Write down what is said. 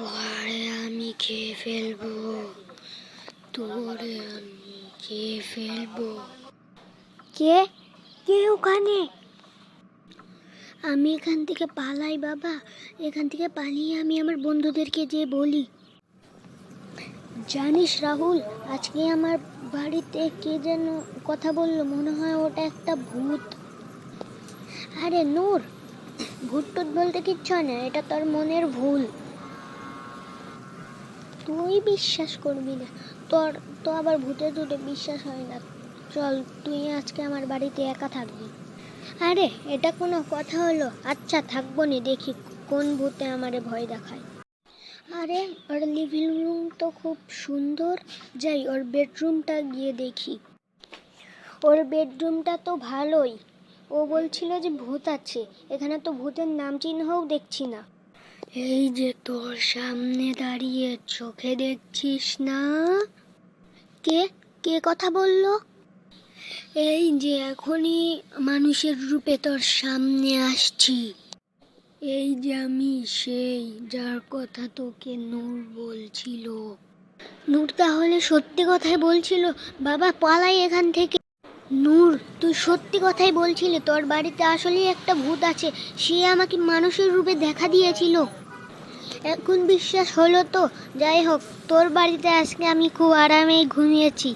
তোরে আমি খেয়ে ফেলবো, তোরে আমি খেয়ে ফেলবো। কে কে ওখানে? আমি এখান থেকে পালাই বাবা। এখান থেকে পালিয়ে আমি আমার বন্ধুদেরকে যে বলি, জানিস রাহুল, আজকে আমার বাড়িতে কে যেন কথা বললো, মনে হয় ওটা একটা ভূত। আরে নূর, ভূত টুত বলতে কিচ্ছু হয় না, এটা তোর মনের ভুল। তুই বিশ্বাস করবি না, তোর তো আবার ভূতে টুতে বিশ্বাস হয় না। চল, তুই আজকে আমার বাড়িতে একা থাকবি। আরে এটা কোনো কথা হলো? আচ্ছা থাকবো নি, দেখি কোন ভূতে আমারে ভয় দেখায়। আরে ওর লিভিং রুম তো খুব সুন্দর, যাই ওর বেডরুমটা গিয়ে দেখি। ওর বেডরুমটা তো ভালোই, ও বলছিল যে ভূত আছে, এখানে তো ভূতের নাম চিহ্নও দেখছি না। এই যে তোর সামনে দাঁড়িয়ে, চোখে দেখছিস না? কে কে কথা বললো? এই যে এখনই মানুষের রূপে তোর সামনে আসছি। এই যে আমি সেই, যার কথা তোকে নূর বলছিল। নূর তাহলে সত্যি কথাই বলছিল? বাবা পালাই এখান থেকে। নূর, তুই সত্যি কথাই বলছিলি, তোর বাড়িতে আসলেই একটা ভূত আছে, সে আমাকে মানুষের রূপে দেখা দিয়েছিল। এখন বিশ্বাস হলো তো? যাই হোক, তোর বাড়িতে আজকে আমি খুব আরামেই ঘুমিয়েছি।